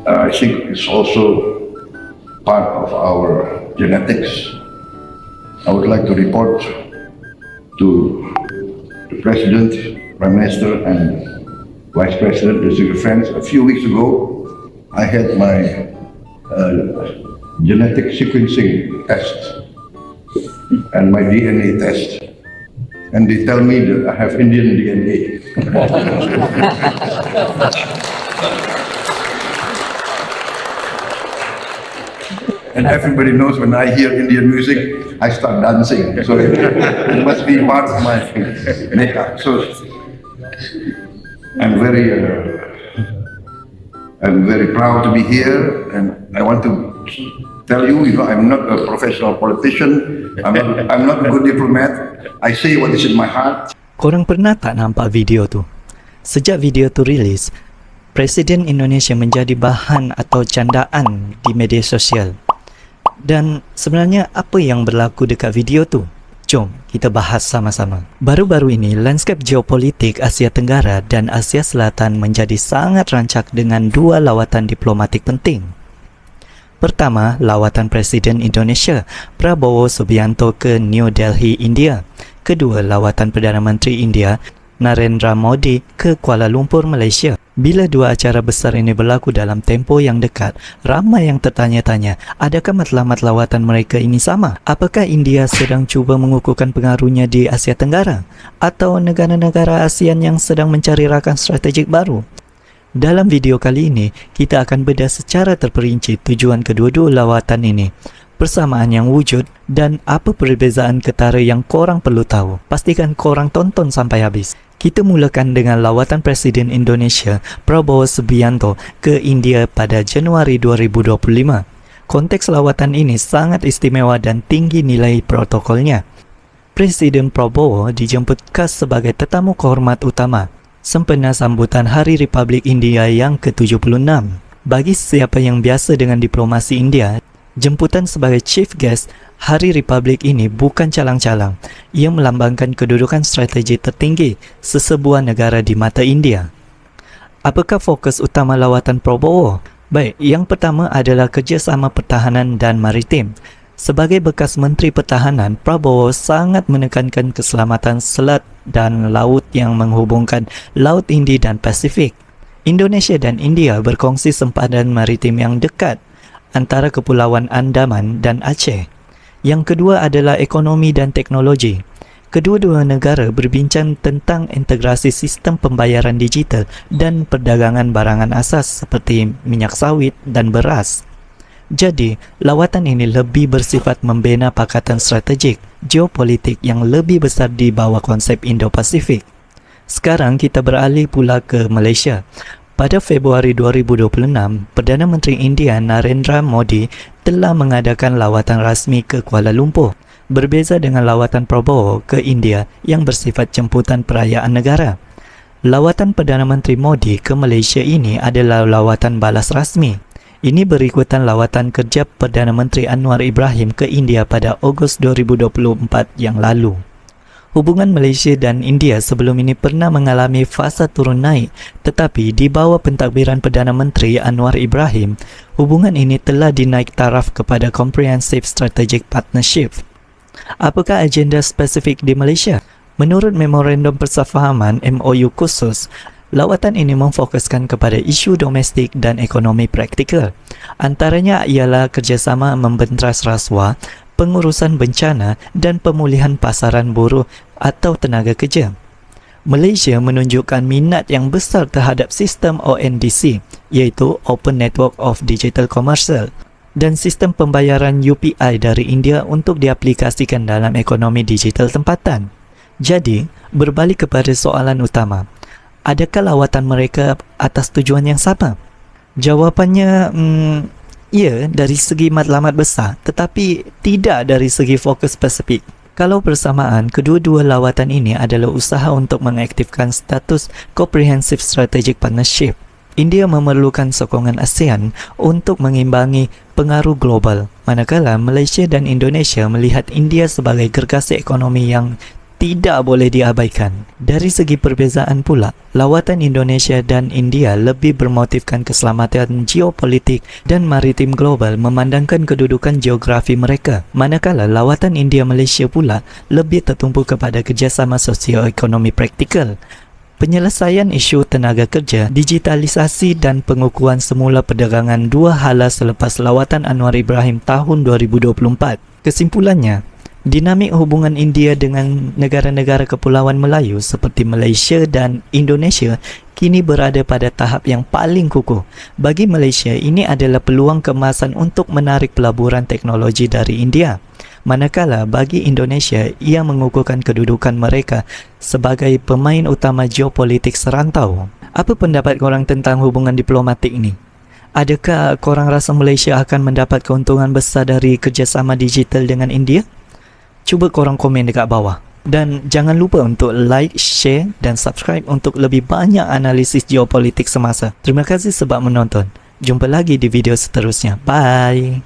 I think it's also part of our genetics. I would like to report to the President, Prime Minister, and Vice President, the Secret Friends. A few weeks ago, I had my genetic sequencing test and my DNA test, and they tell me that I have Indian DNA. And everybody knows when I hear Indian music, I start dancing. So it must be part of my makeup. So I'm very proud to be here, and I want to tell you, I'm not a professional politician. I'm not a good diplomat. I say what is in my heart. Korang pernah tak nampak video tu? Sejak video tu rilis, Presiden Indonesia menjadi bahan atau candaan di media sosial. Dan sebenarnya apa yang berlaku dekat video tu? Jom kita bahas sama-sama. Baru-baru ini, lanskap geopolitik Asia Tenggara dan Asia Selatan menjadi sangat rancak dengan dua lawatan diplomatik penting. Pertama, lawatan Presiden Indonesia Prabowo Subianto ke New Delhi, India. Kedua, lawatan Perdana Menteri India Narendra Modi ke Kuala Lumpur, Malaysia. Bila dua acara besar ini berlaku dalam tempoh yang dekat, ramai yang tertanya-tanya, adakah matlamat lawatan mereka ini sama? Apakah India sedang cuba mengukuhkan pengaruhnya di Asia Tenggara? Atau negara-negara ASEAN yang sedang mencari rakan strategik baru? Dalam video kali ini, kita akan bedah secara terperinci tujuan kedua-dua lawatan ini, persamaan yang wujud dan apa perbezaan ketara yang korang perlu tahu. Pastikan korang tonton sampai habis. Kita mulakan dengan lawatan Presiden Indonesia Prabowo Subianto ke India pada Januari 2025. Konteks lawatan ini sangat istimewa dan tinggi nilai protokolnya. Presiden Prabowo dijemput khas sebagai tetamu kehormat utama sempena sambutan Hari Republik India yang ke-76. Bagi siapa yang biasa dengan diplomasi India, jemputan sebagai chief guest Hari Republik ini bukan calang-calang. Ia melambangkan kedudukan strategi tertinggi sesebuah negara di mata India. Apakah fokus utama lawatan Prabowo? Baik, yang pertama adalah kerjasama pertahanan dan maritim. Sebagai bekas Menteri Pertahanan, Prabowo sangat menekankan keselamatan selat dan laut yang menghubungkan Laut Hindi dan Pasifik. Indonesia dan India berkongsi sempadan maritim yang dekat antara Kepulauan Andaman dan Aceh. Yang kedua adalah ekonomi dan teknologi. Kedua-dua negara berbincang tentang integrasi sistem pembayaran digital dan perdagangan barangan asas seperti minyak sawit dan beras. Jadi, lawatan ini lebih bersifat membina pakatan strategik geopolitik yang lebih besar di bawah konsep Indo-Pasifik. Sekarang kita beralih pula ke Malaysia. Pada Februari 2026, Perdana Menteri India Narendra Modi telah mengadakan lawatan rasmi ke Kuala Lumpur. Berbeza dengan lawatan Prabowo ke India yang bersifat jemputan perayaan negara. Lawatan Perdana Menteri Modi ke Malaysia ini adalah lawatan balas rasmi. Ini berikutan lawatan kerja Perdana Menteri Anwar Ibrahim ke India pada Ogos 2024 yang lalu. Hubungan Malaysia dan India sebelum ini pernah mengalami fasa turun naik, tetapi di bawah pentadbiran Perdana Menteri Anwar Ibrahim, hubungan ini telah dinaik taraf kepada Comprehensive Strategic Partnership. Apakah agenda spesifik di Malaysia? Menurut Memorandum Persefahaman MOU khusus, lawatan ini memfokuskan kepada isu domestik dan ekonomi praktikal. Antaranya ialah kerjasama membentras rasuah, pengurusan bencana dan pemulihan pasaran buruh atau tenaga kerja. Malaysia menunjukkan minat yang besar terhadap sistem ONDC, iaitu Open Network of Digital Commercial, dan sistem pembayaran UPI dari India untuk diaplikasikan dalam ekonomi digital tempatan. Jadi, berbalik kepada soalan utama, adakah lawatan mereka atas tujuan yang sama? Jawapannya, ya, dari segi matlamat besar, tetapi tidak dari segi fokus spesifik. Kalau bersamaan, kedua-dua lawatan ini adalah usaha untuk mengaktifkan status Comprehensive Strategic Partnership. India memerlukan sokongan ASEAN untuk mengimbangi pengaruh global, manakala Malaysia dan Indonesia melihat India sebagai gergasi ekonomi yang tidak boleh diabaikan. Dari segi perbezaan pula, lawatan Indonesia dan India lebih bermotifkan keselamatan geopolitik dan maritim global memandangkan kedudukan geografi mereka. Manakala lawatan India-Malaysia pula lebih tertumpu kepada kerjasama sosioekonomi praktikal. Penyelesaian isu tenaga kerja, digitalisasi dan pengukuhan semula perdagangan dua hala selepas lawatan Anwar Ibrahim tahun 2024. Kesimpulannya, dinamik hubungan India dengan negara-negara Kepulauan Melayu seperti Malaysia dan Indonesia kini berada pada tahap yang paling kukuh. Bagi Malaysia, ini adalah peluang keemasan untuk menarik pelaburan teknologi dari India. Manakala bagi Indonesia, ia mengukuhkan kedudukan mereka sebagai pemain utama geopolitik serantau. Apa pendapat korang tentang hubungan diplomatik ni? Adakah korang rasa Malaysia akan mendapat keuntungan besar dari kerjasama digital dengan India? Cuba korang komen dekat bawah. Dan jangan lupa untuk like, share dan subscribe untuk lebih banyak analisis geopolitik semasa. Terima kasih sebab menonton. Jumpa lagi di video seterusnya. Bye!